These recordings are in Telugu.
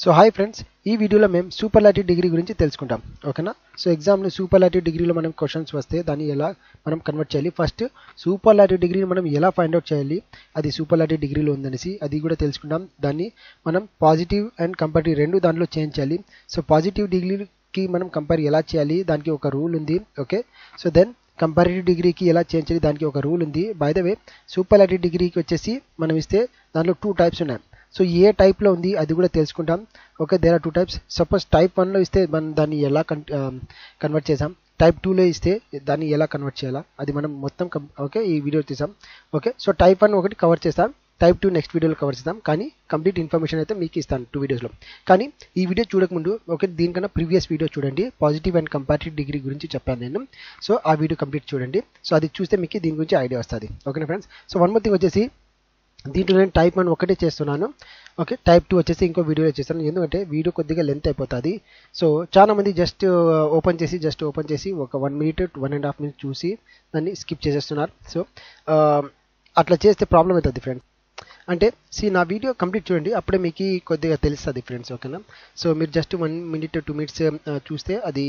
సో హాయ్ ఫ్రెండ్స్, ఈ వీడియోలో మేము సూపర్లాటివ్ డిగ్రీ గురించి తెలుసుకుంటాం. ఓకేనా? సో ఎగ్జామ్లో సూపర్లాటివ్ డిగ్రీలో మనం క్వశ్చన్స్ వస్తే దాన్ని ఎలా మనం కన్వర్ట్ చేయాలి, ఫస్ట్ సూపర్లాటివ్ డిగ్రీని మనం ఎలా ఫైండ్ అవుట్ చేయాలి, అది సూపర్లాటివ్ డిగ్రీలో ఉందనేసి అది కూడా తెలుసుకుంటాం. దాన్ని మనం పాజిటివ్ అండ్ కంపారిటివ్ రెండు దాంట్లో చేంజ్ చేయాలి. సో పాజిటివ్ డిగ్రీకి మనం కంపేర్ ఎలా చేయాలి, దానికి ఒక రూల్ ఉంది. ఓకే, సో దెన్ కంపారిటివ్ డిగ్రీకి ఎలా చేంజ్ చేయాలి, దానికి ఒక రూల్ ఉంది. బై ద వే సూపర్లాటివ్ డిగ్రీకి వచ్చేసి మనం ఇస్తే దాంట్లో 2 టైప్స్ ఉన్నాయి. సో ఏ టైప్లో ఉంది అది కూడా తెలుసుకుంటాం. Okay, there are 2 types. Suppose type 1లో ఇస్తే మనం దాన్ని ఎలా కన్వర్ట్ చేసాం, టైప్ 2లో ఇస్తే దాన్ని ఎలా కన్వర్ట్ చేయాలా అది మనం మొత్తం ఓకే ఈ వీడియో తీసాం. ఓకే, సో టైప్ 1 ఒకటి కవర్ చేస్తాం, టైప్ 2 నెక్స్ట్ వీడియోలో కవర్ చేస్తాం. కానీ కంప్లీట్ ఇన్ఫర్మేషన్ అయితే మీకు ఇస్తాను 2 వీడియోస్లో. కానీ ఈ వీడియో చూడకముందు ఓకే దీనికన్నా ప్రీవియస్ వీడియో చూడండి, పాజిటివ్ అండ్ కంపారిటివ్ డిగ్రీ గురించి చెప్పాను నేను. సో ఆ వీడియో కంప్లీట్ చూడండి. సో అది చూస్తే మీకు దీని గురించి ఐడియా వస్తుంది. ఓకేనా friends? So one more thing వచ్చేసి దీంట్లో నేను టైప్ 1 ఒకటే చేస్తున్నాను. ఓకే, టైప్ 2 వచ్చేసి ఇంకో వీడియోలో చేస్తాను, ఎందుకంటే వీడియో కొద్దిగా లెంత్ అయిపోతుంది. సో చాలా మంది జస్ట్ ఓపెన్ చేసి ఒక 1 మినిట్ 1.5 మినిట్ చూసి దాన్ని స్కిప్ చేసేస్తున్నారు. సో అట్లా చేస్తే ప్రాబ్లం అవుతుంది ఫ్రెండ్స్. అంటే నా వీడియో కంప్లీట్ చూడండి, అప్పుడే మీకు కొద్దిగా తెలుస్తుంది ఫ్రెండ్స్. ఓకేనా? సో మీరు జస్ట్ 1 మినిట్ 2 మినిట్స్ చూస్తే అది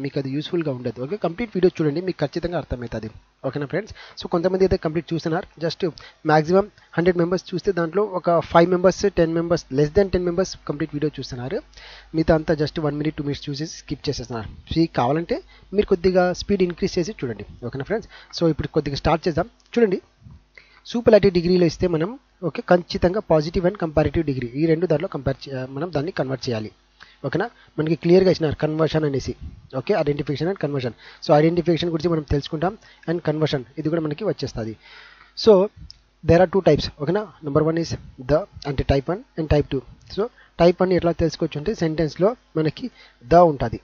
మీకు అది యూస్ఫుల్గా ఉండదు. ఓకే, కంప్లీట్ వీడియో చూడండి, మీకు ఖచ్చితంగా అర్థమవుతుంది. ఓకేనా ఫ్రెండ్స్? సో కొంతమంది అయితే కంప్లీట్ చూస్తున్నారు, జస్ట్ మ్యాక్సిమం 100 మెంబర్స్ చూస్తే దాంట్లో ఒక 5 members 10 members less than 10 members complete video చూస్తున్నారు. మిగతా అంతా జస్ట్ 1 మినిట్ 2 మినిట్స్ చూసి స్కిప్ చేసేస్తున్నారు. సో కావాలంటే మీరు కొద్దిగా స్పీడ్ ఇంక్రీజ్ చేసి చూడండి. ఓకేనా ఫ్రెండ్స్? సో ఇప్పుడు కొద్దిగా స్టార్ట్ చేద్దాం. చూడండి, సూపర్లాటివ్ డిగ్రీలో ఇస్తే మనం ఓకే ఖచ్చితంగా పాజిటివ్ అండ్ కంపారిటివ్ డిగ్రీ ఈ రెండు దాంట్లో మనం దాన్ని కన్వర్ట్ చేయాలి. ఓకేనా? మనకి క్లియర్గా ఇచ్చినారు కన్వర్షన్ అనేసి. Okay, identification and conversion. So identification గురించి మనం తెలుసుకుంటాం, అండ్ కన్వర్షన్ ఇది కూడా మనకి వచ్చేస్తుంది. So there are 2 types. ఓకేనా? నెంబర్ 1 ఈస్ ద అంటే type 1 and type 2. So type 1 ఎట్లా తెలుసుకోవచ్చు అంటే సెంటెన్స్లో మనకి ద ఉంటుంది.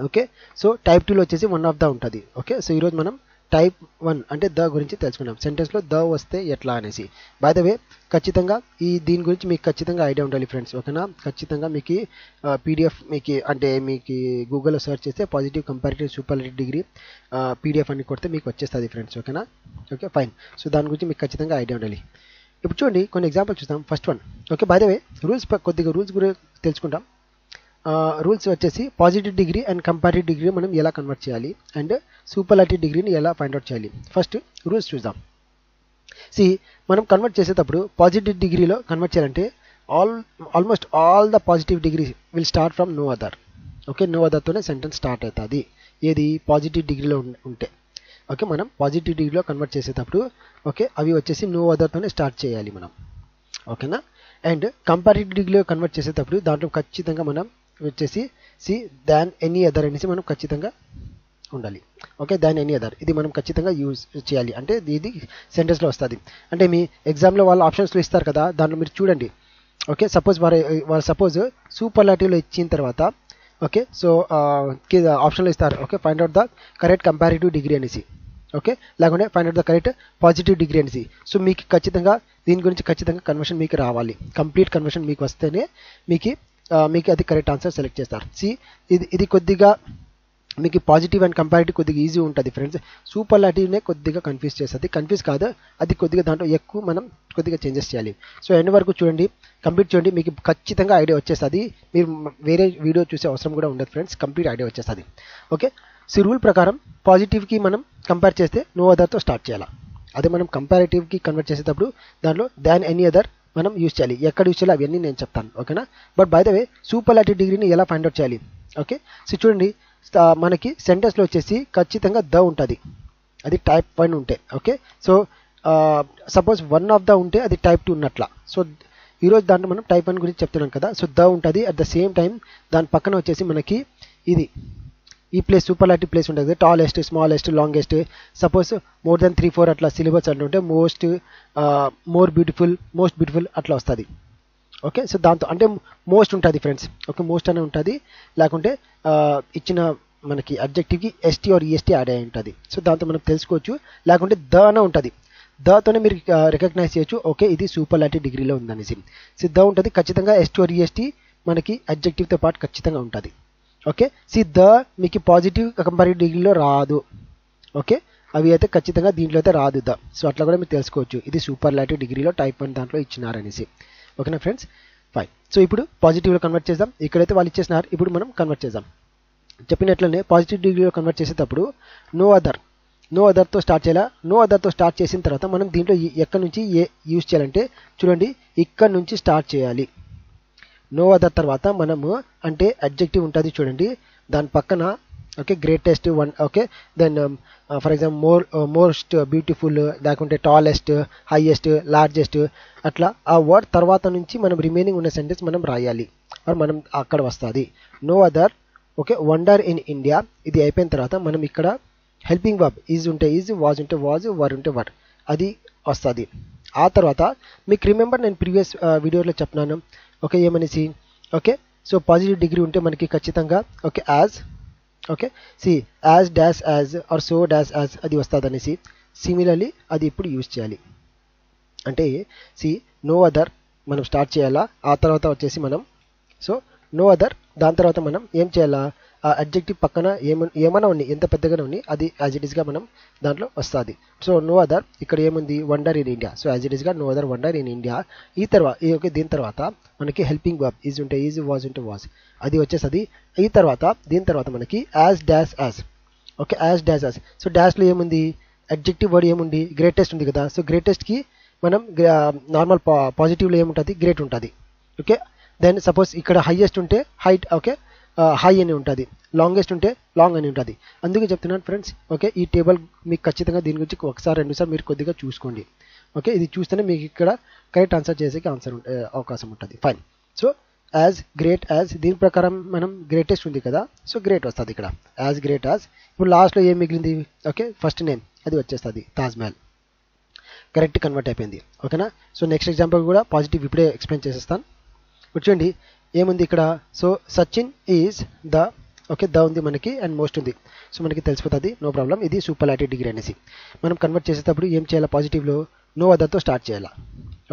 ఓకే, సో టైప్ 2లో వచ్చేసి వన్ ఆఫ్ ద ఉంటుంది. ఓకే, సో ఈరోజు మనం టైప్ 1 అంటే ద గురించి తెలుసుకున్నాం, సెంటెన్స్లో ద వస్తే ఎట్లా అనేసి. బై ద వే ఖచ్చితంగా దీని గురించి మీకు ఖచ్చితంగా ఐడియా ఉండాలి ఫ్రెండ్స్. ఓకేనా? ఖచ్చితంగా మీకు పీడిఎఫ్ మీకు గూగుల్లో సెర్చ్ చేస్తే పాజిటివ్ కంపారిటివ్ సూపర్లాటివ్ డిగ్రీ పీడిఎఫ్ అని కొడితే మీకు వచ్చేస్తుంది ఫ్రెండ్స్. ఓకేనా? Okay fine. సో దాని గురించి మీకు ఖచ్చితంగా ఐడియా ఉండాలి. ఇప్పుడు చూడండి కొన్ని ఎగ్జాంపుల్ చూస్తాం. First 1. Okay, by the way కొద్దిగా రూల్స్ గురించి తెలుసుకుంటాం. రూల్స్ వచ్చేసి positive degree and comparative degree మనం ఎలా కన్వర్ట్ చేయాలి, అండ్ సూపర్లాటివ్ డిగ్రీని ఎలా ఫైండ్ అవుట్ చేయాలి. ఫస్ట్ రూల్స్ చూద్దాం. మనం కన్వర్ట్ చేసేటప్పుడు పాజిటివ్ డిగ్రీలో కన్వర్ట్ చేయాలంటే almost all the positive degree will start from no other. Okay, no అదర్తోనే సెంటెన్స్ స్టార్ట్ అవుతుంది, ఏది పాజిటివ్ డిగ్రీలో ఉంటే. ఓకే, మనం పాజిటివ్ డిగ్రీలో కన్వర్ట్ చేసేటప్పుడు ఓకే అవి వచ్చేసి నో అదర్తోనే స్టార్ట్ చేయాలి మనం. ఓకేనా? అండ్ కంపారిటివ్ డిగ్రీలో కన్వర్ట్ చేసేటప్పుడు దాంట్లో ఖచ్చితంగా మనం వచ్చేసి దాన్ ఎనీ అదర్ అనేసి మనం ఖచ్చితంగా ఉండాలి. ఓకే, దాన్ ఎనీ అదర్ ఇది మనం ఖచ్చితంగా యూజ్ చేయాలి, అంటే ఇది సెంటెన్స్లో వస్తుంది. అంటే మీ ఎగ్జామ్లో వాళ్ళు ఆప్షన్స్లో ఇస్తారు కదా, దాంట్లో మీరు చూడండి. ఓకే, సపోజ్ సపోజ్ సూపర్లాటివ్లో ఇచ్చిన తర్వాత ఓకే సో ఆప్షన్లో ఇస్తారు. Okay, find out the correct comparative degree అనేసి. ఓకే, లేకుంటే find out the correct positive degree అనేసి. సో మీకు ఖచ్చితంగా దీని గురించి ఖచ్చితంగా కన్వర్షన్ మీకు రావాలి, కంప్లీట్ కన్వర్షన్ మీకు వస్తేనే మీకు అది కరెక్ట్ ఆన్సర్ సెలెక్ట్ చేస్తారు. ఇది కొద్దిగా మీకు పాజిటివ్ అండ్ కంపారిటివ్ కొద్దిగా ఈజీ ఉంటుంది ఫ్రెండ్స్. సూపర్లాటివ్నే కొద్దిగా కన్ఫ్యూజ్ చేస్తుంది, కన్ఫ్యూజ్ కాదు అది కొద్దిగా దాంట్లో ఎక్కువ మనం కొద్దిగా చేంజెస్ చేయాలి. సో ఎండ్ వరకు చూడండి, కంప్లీట్ చూడండి, మీకు ఖచ్చితంగా ఐడియా వచ్చేస్తుంది. మీరు వేరే వీడియో చూసే అవసరం కూడా ఉండదు ఫ్రెండ్స్, కంప్లీట్ ఐడియా వచ్చేస్తుంది. ఓకే, సో రూల్ ప్రకారం పాజిటివ్కి మనం కంపేర్ చేస్తే నో అదర్తో స్టార్ట్ చేయాలి. అదే మనం కంపారిటివ్కి కన్వర్ట్ చేసేటప్పుడు దాంట్లో దాన్ ఎనీ అదర్ మనం యూజ్ చేయాలి. ఎక్కడ యూజ్ చేయాలి అవన్నీ నేను చెప్తాను. ఓకేనా? బట్ బై ద వే సూపర్లాటివ్ డిగ్రీని ఎలా ఫైండ్ అవుట్ చేయాలి. ఓకే, సో చూడండి, మనకి సెంటెన్స్లో వచ్చేసి ఖచ్చితంగా ద ఉంటుంది, అది టైప్ 1 ఉంటే. Okay, so suppose one of the ఉంటే అది టైప్ 2 ఉన్నట్ల. సో ఈరోజు దాంట్లో మనం టైప్ 1 గురించి చెప్తున్నాం కదా, సో ద ఉంటుంది. అట్ ద సేమ్ టైం దాని పక్కన వచ్చేసి మనకి ఈ ప్లేస్ సూపర్లాటివ్ ప్లేస్ ఉంటుంది, tallest smallest longest. Suppose more than 3-4 అట్లా సిలబస్ అంటుంటే మోస్ట్ బ్యూటిఫుల్ అట్లా వస్తుంది. ఓకే, సో దాంతో అంటే మోస్ట్ ఉంటుంది ఫ్రెండ్స్. ఓకే, మోస్ట్ అనే ఉంటుంది, లేకుంటే ఇచ్చిన మనకి అబ్జెక్టివ్కి ఎస్టీ ఆర్ ఈఎస్టీ యాడ్ అయి ఉంటుంది. సో దాంతో మనం తెలుసుకోవచ్చు, లేకుంటే ద అనే ఉంటుంది, దతోనే మీరు రికగ్నైజ్ చేయొచ్చు. ఓకే, ఇది సూపర్లాటివ్ డిగ్రీలో ఉందనేసి. సో ద ఉంటుంది ఖచ్చితంగా, ఎస్టీ ఆర్ ఈఎస్టీ మనకి అబ్జెక్టివ్తో పాటు ఖచ్చితంగా ఉంటుంది. ఓకే, ద మీకు పాజిటివ్ కంపారిటివ్ డిగ్రీలో రాదు. ఓకే, అవి అయితే ఖచ్చితంగా దీంట్లో అయితే రాదు ద. సో అట్లా కూడా మీరు తెలుసుకోవచ్చు, ఇది సూపర్లాటివ్ డిగ్రీలో టైప్ 1 దాంట్లో ఇచ్చినారనేసి. ఓకేనా ఫ్రెండ్స్? ఫైన్. సో ఇప్పుడు పాజిటివ్లో కన్వర్ట్ చేద్దాం. ఇక్కడైతే వాళ్ళు ఇచ్చేసినారు, ఇప్పుడు మనం కన్వర్ట్ చేద్దాం. చెప్పినట్లనే పాజిటివ్ డిగ్రీలో కన్వర్ట్ చేసేటప్పుడు నో అదర్తో స్టార్ట్ చేయాలా. నో అదర్తో స్టార్ట్ చేసిన తర్వాత మనం దీంట్లో ఎక్కడి నుంచి ఏ యూజ్ చేయాలంటే చూడండి, ఇక్కడ నుంచి స్టార్ట్ చేయాలి. నో అదర్ తర్వాత మనము అంటే అడ్జెక్టివ్ ఉంటుంది చూడండి, దాని పక్కన okay greatest one, okay then for example most beautiful, లేకుంటే టాలెస్ట్, హైయెస్ట్, లార్జెస్ట్, అట్లా ఆ వర్డ్ తర్వాత నుంచి మనం రిమైనింగ్ ఉన్న సెంటెన్స్ మనం రాయాలి, మనం అక్కడ వస్తుంది. No other, okay wonder in India, ఇది అయిపోయిన తర్వాత మనం ఇక్కడ హెల్పింగ్ వర్బ్ ఈజ్ ఉంటే ఈజ్, వాజ్ ఉంటే వాజ్, వర్ ఉంటే వర్, అది వస్తుంది. ఆ తర్వాత మీకు రిమెంబర్ నేను ప్రీవియస్ వీడియోలో చెప్పినాను, ఓకే ఏమనేసి, ఓకే సో పాజిటివ్ డిగ్రీ ఉంటే మనకి ఖచ్చితంగా okay as, okay see as dash as or so dash as అది వస్తుంది అనేసి. సిమిలర్లీ అది ఇప్పుడు యూజ్ చేయాలి. అంటే సి నో అదర్ మనం స్టార్ట్ చేయాలా, ఆ తర్వాత వచ్చేసి మనం సో నో అదర్, దాని తర్వాత మనం ఏం చేయాలా, ఆ అడ్జెక్టివ్ పక్కన ఏమైనా ఉన్నాయి, ఎంత పెద్దగానే ఉన్నాయి, అది యాజ్ ఇట్ ఈస్గా మనం దాంట్లో వస్తుంది. సో నో అదర్ ఇక్కడ ఏముంది, wonder in India, so as it ఈస్గా no other wonder in India. ఈ తర్వాత ఓకే దీని తర్వాత మనకి హెల్పింగ్ వర్బ్ ఈజ్ ఉంటే ఈజ్, వాజ్ ఉంటే వాజ్, అది వచ్చేస్తుంది. ఈ తర్వాత దీని తర్వాత మనకి as dash as, okay as dash as. So డాష్లో ఏముంది, అడ్జెక్టివ్ వర్డ్ ఏముంది, గ్రేటెస్ట్ ఉంది కదా. సో గ్రేటెస్ట్కి మనం నార్మల్ పాజిటివ్లో ఏముంటుంది, గ్రేట్ ఉంటుంది. ఓకే దెన్ సపోజ్ ఇక్కడ హైయెస్ట్ ఉంటే హైట్, ఓకే హై అని ఉంటుంది, లాంగెస్ట్ ఉంటే లాంగ్ అని ఉంటుంది. అందుకే చెప్తున్నాను ఫ్రెండ్స్, ఓకే ఈ టేబుల్ మీకు ఖచ్చితంగా దీని గురించి ఒకసారి రెండుసార్లు మీరు కొద్దిగా చూసుకోండి. ఓకే ఇది చూస్తేనే మీకు ఇక్కడ కరెక్ట్ ఆన్సర్ చేసేకి అవకాశం ఉంటుంది. Fine. So as great as, దీని ప్రకారం మనం గ్రేటెస్ట్ ఉంది కదా, సో గ్రేట్ వస్తుంది ఇక్కడ యాజ్ గ్రేట్ యాజ్. ఇప్పుడు లాస్ట్లో ఏం మిగిలింది, ఓకే ఫస్ట్ నేమ్, అది వచ్చేస్తుంది తాజ్మహల్, కరెక్ట్ కన్వర్ట్ అయిపోయింది. ఓకేనా. సో నెక్స్ట్ ఎగ్జాంపుల్ కూడా పాజిటివ్ ఇప్పుడే ఎక్స్ప్లెయిన్ చేసేస్తాను. చూడండి ఏముంది ఇక్కడ, so Sachin is the, okay the ఉంది మనకి అండ్ మోస్ట్ ఉంది, సో మనకి తెలిసిపోతుంది, నో ప్రాబ్లం. ఇది సూపర్లాటివ్ డిగ్రీ అనేసి. మనం కన్వర్ట్ చేసేటప్పుడు ఏం చేయాలి, పాజిటివ్లో నో అదర్తో స్టార్ట్ చేయాలా.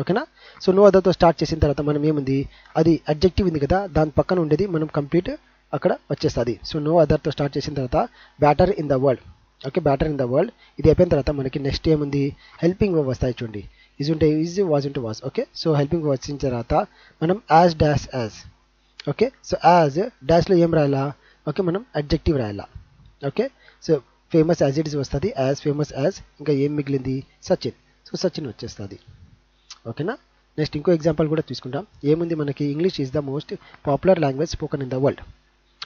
ఓకేనా. సో నో అదర్తో స్టార్ట్ చేసిన తర్వాత మనం ఏముంది, అది అడ్జెక్టివ్ ఉంది కదా, దాని పక్కన ఉండేది మనం కంప్లీట్ అక్కడ వచ్చేస్తుంది. సో నో అదర్తో స్టార్ట్ చేసిన తర్వాత batter in the world, okay batter in the world, ఇది అయిపోయిన తర్వాత మనకి నెక్స్ట్ ఏముంది, హెల్పింగ్ వర్బ్ వస్తాయి చూడండి, ఈజ్ ఉంటే ఈజ్, వాజ్ ఉంటే was. Okay so helping verb వచ్చిన తర్వాత మనం as dash as, okay so as డాష్లో ఏం రాయాలా, ఓకే మనం అడ్జెక్టివ్ రాయాలా. Okay so famous as it is వస్తుంది, యాజ్ ఫేమస్ యాజ్, ఇంకా ఏం మిగిలింది, సచిన్, సో సచిన్ వచ్చేస్తుంది. ఓకేనా. నెక్స్ట్ ఇంకో ఎగ్జాంపుల్ కూడా తీసుకుంటాం. ఏముంది మనకి, English is the most popular language spoken in the world.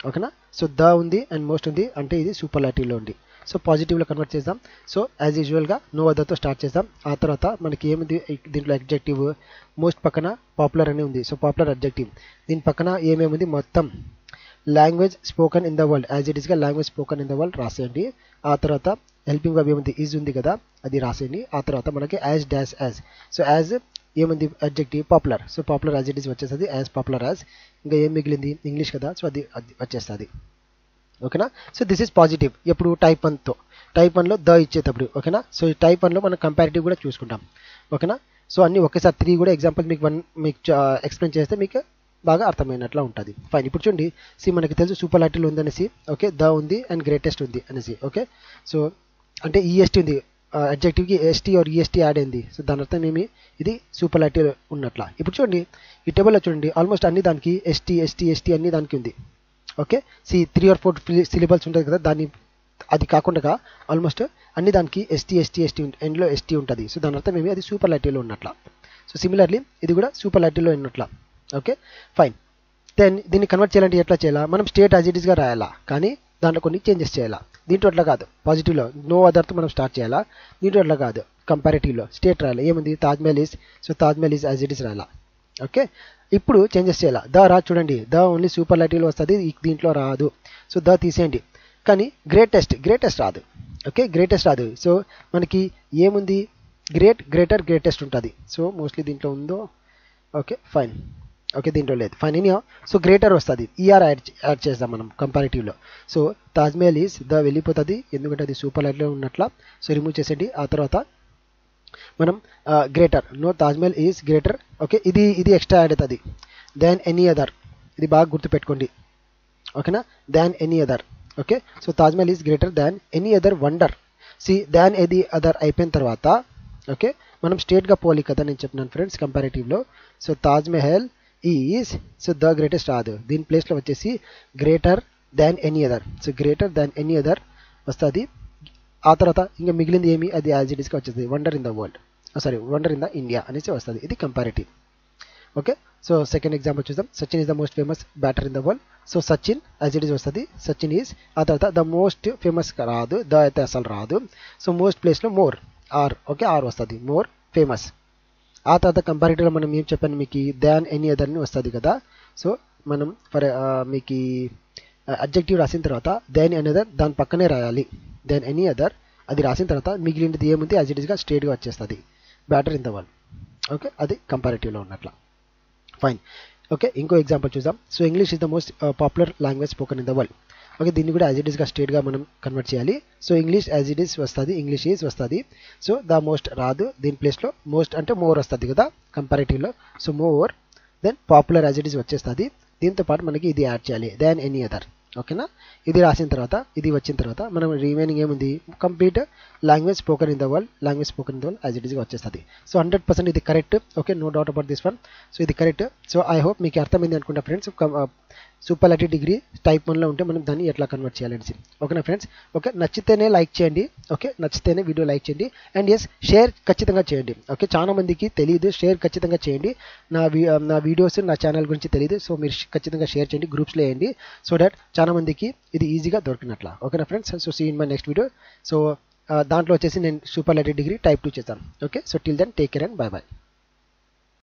ఓకేనా. సో ద ఉంది అండ్ మోస్ట్ ఉంది, అంటే ఇది సూపర్లాటివ్లో ఉంది. సో పాజిటివ్లో కన్వర్ట్ చేద్దాం. సో యాజ్ యూజువల్గా నో అదర్తో స్టార్ట్ చేద్దాం. ఆ తర్వాత మనకి ఏముంది దీంట్లో అడ్జెక్టివ్, మోస్ట్ పక్కన పాపులర్ అని ఉంది, సో పాపులర్ అడ్జెక్టివ్. దీని పక్కన ఏమేముంది, మొత్తం language spoken in the world, as it ఈస్గా language spoken in the world రాసేయండి. ఆ తర్వాత హెల్పింగ్ వర్బ్ ఏముంది, ఈజ్ ఉంది కదా, అది రాసేయండి. ఆ తర్వాత మనకి as dash as, so as ఏముంది adjective popular, so popular as it is వచ్చేస్తుంది, యాజ్ పాపులర్ యాజ్. ఇంకా ఏం మిగిలింది, ఇంగ్లీష్ కదా, సో అది వచ్చేస్తుంది. ఓకేనా. So this is positive. ఎప్పుడు టైప్ 1తో, టైప్ 1లో ద ఇచ్చేటప్పుడు. ఓకేనా. సో ఈ టైప్ 1లో మనం కంపారిటివ్ కూడా చూసుకుంటాం. ఓకేనా. సో అన్ని ఒకేసారి 3 కూడా ఎగ్జాంపుల్ మీకు ఎక్స్ప్లెయిన్ చేస్తే మీకు బాగా అర్థమైనట్లా ఉంటుంది. ఫైన్. ఇప్పుడు చూడండి, సి మనకి తెలుసు సూపర్లాటివ్లో ఉందనేసి, ఓకే ద ఉంది అండ్ గ్రేటెస్ట్ ఉంది అనేసి. ఓకే సో అంటే ఈఎస్టీ ఉంది, అడ్జెక్టివ్కి ఎస్టీ ఆర్ ఈఎస్టీ యాడ్ అయింది, సో దాని అర్థం ఏమి, ఇది సూపర్లాటివ్ ఉన్నట్ల. ఇప్పుడు చూడండి ఈ టేబుల్లో చూడండి, ఆల్మోస్ట్ అన్ని దానికి ఎస్టీ ఎస్టీ ఎస్టీ అన్ని దానికి ఉంది. ఓకే సి 3 or 4 సిలబల్స్ ఉంటుంది కదా, దాన్ని అది కాకుండా ఆల్మోస్ట్ అన్ని దానికి ఎస్టీ ఎస్టీ ఎస్టీ ఎండ్లో ఎస్టీ ఉంటుంది, సో దాని అర్థం ఏమి, అది సూపర్లాటివ్లో ఉన్నట్ల. సో సిమిలర్లీ ఇది కూడా సూపర్లాటివ్లో ఉన్నట్ల. Okay fine. దెన్ దీన్ని కన్వర్ట్ చేయాలంటే ఎట్లా చేయాలా, మనం స్టేట్ యాజ్ ఇట్ ఈస్గా రాయాలా, కానీ దాంట్లో కొన్ని చేంజెస్ చేయాలా. దీంట్లో అట్లా కాదు, పాజిటివ్లో నో అదర్తో మనం స్టార్ట్ చేయాలా, దీంట్లో అట్లా కాదు, కంపారిటివ్లో స్టేట్ రాయాలి. ఏముంది, Taj Mahal is, so Taj Mahal is as it is రాయాలా. ఓకే ఇప్పుడు చేంజెస్ చేయాలా, ద రా చూడండి, ద ఓన్లీ సూపర్లాటివ్లో వస్తుంది, దీంట్లో రాదు, సో ద తీసేయండి. కానీ గ్రేటెస్ట్ రాదు. ఓకే గ్రేటెస్ట్ రాదు. సో మనకి ఏముంది, గ్రేటర్ గ్రేటెస్ట్ ఉంటుంది, సో మోస్ట్లీ దీంట్లో ఉందో. Okay fine. ఓకే దీంట్లో లేదు, ఫైన్. ఇనియో సో గ్రేటర్ వస్తుంది, ఈఆర్ యాడ్ చేద్దాం మనం కంపారిటివ్లో. సో తాజ్మహల్ ఈజ్ ద వెళ్ళిపోతుంది, ఎందుకంటే అది సూపర్లాటివ్లో ఉన్నట్ల, సో రిమూవ్ చేసేయండి. ఆ తర్వాత మనం greater, no Taj Mahal is greater. Okay ఇది ఎక్స్ట్రా యాడ్ అవుతుంది, దాన్ ఎనీ అదర్, ఇది బాగా గుర్తుపెట్టుకోండి. ఓకేనా, than any other. Okay so Taj Mahal is greater than any other wonder. See than any other అయిపోయిన తర్వాత ఓకే మనం స్ట్రేట్గా పోవాలి కదా, నేను చెప్పినాను ఫ్రెండ్స్ కంపారిటివ్లో. So Taj Mahal is so the greatest రాదు, దీని ప్లేస్లో వచ్చేసి greater than any other. So greater than any other వస్తుంది. ఆ తర్వాత ఇంకా మిగిలింది ఏమి, అది యాజ్ ఇట్ ఈస్గా వచ్చేస్తుంది wonder in the world, wonder in the India అనేసి వస్తుంది. ఇది comparative. Okay, so second example చూద్దాం. Sachin is the most famous batter in the world. So Sachin as it is వస్తుంది, సచిన్ ఈజ్. ఆ తర్వాత ద మోస్ట్ ఫేమస్ రాదు, ద అయితే అసలు రాదు. సో మోస్ట్ ప్లేస్లో మోర్ ఆర్, ఓకే ఆర్ వస్తుంది, మోర్ ఫేమస్. ఆ తర్వాత కంపారిటివ్లో మనం ఏం చెప్పాను మీకు, దాన్ ఎనీ అదర్ని వస్తుంది కదా. సో మనం మీకు అడ్జెక్టివ్ రాసిన తర్వాత దాన్ ఎనీ అదర్ దాని పక్కనే రాయాలి. దాన్ ఎనీ అదర్ అది రాసిన తర్వాత మిగిలినది ఏముంది యాజ్ ఇట్ ఈస్గా స్ట్రేట్గా వచ్చేస్తుంది, batter in the world. Okay, అది కంపారిటివ్లో ఉన్నట్ల. ఫైన్. ఓకే, ఇంకో ఎగ్జాంపుల్ చూద్దాం. So English is the most popular language spoken in the world. Okay, దీన్ని కూడా యాజ్ ఇట్ ఈస్గా స్ట్రేట్గా మనం కన్వర్ట్ చేయాలి. So English as it is వస్తుంది, ఇంగ్లీష్ ఈజ్ వస్తుంది. సో ద మోస్ట్ రాదు, దీని ప్లేస్లో మోస్ట్ అంటే మోర్ వస్తుంది కదా కంపారిటివ్లో. So more than popular as it is వచ్చేస్తుంది. దీంతో పాటు మనకి ఇది యాడ్ చేయాలి, దాన్ ఎనీ అదర్. ఓకేనా, ఇది రాసిన తర్వాత ఇది వచ్చిన తర్వాత మనం రిమైనింగ్ ఏముంది, complete language spoken in the world, language spoken in the world as it ఈస్గా వచ్చేస్తుంది. సో 100% ఇది correct. Okay, no doubt about this one. So ఇది కరెక్ట్. సో ఐ హోప్ మీకు అర్థమైంది అనుకుంటా ఫ్రెండ్స్. సూపర్లాటివ్ డిగ్రీ టైప్ 1లో ఉంటే మనం దాన్ని ఎట్లా కన్వర్ట్ చేయాలనేసి. ఓకేనా ఫ్రెండ్స్. ఓకే, నచ్చితేనే లైక్ చేయండి. ఓకే, నచ్చితేనే వీడియో లైక్ చేయండి. అండ్ ఎస్, షేర్ ఖచ్చితంగా చేయండి. ఓకే, చాలా మందికి తెలియదు, షేర్ ఖచ్చితంగా చేయండి. నా వీడియోస్ నా ఛానల్ గురించి తెలియదు. సో మీరు ఖచ్చితంగా షేర్ చేయండి, గ్రూప్స్లో వేయండి, సో దట్ చాలా మందికి ఇది ఈజీగా దొరికినట్ల. ఓకేనా friends. So see in my next video. So దాంట్లో వచ్చేసి నేను సూపర్లాటివ్ డిగ్రీ టైప్ 2 చేస్తాను. Okay, so till then take care and bye by.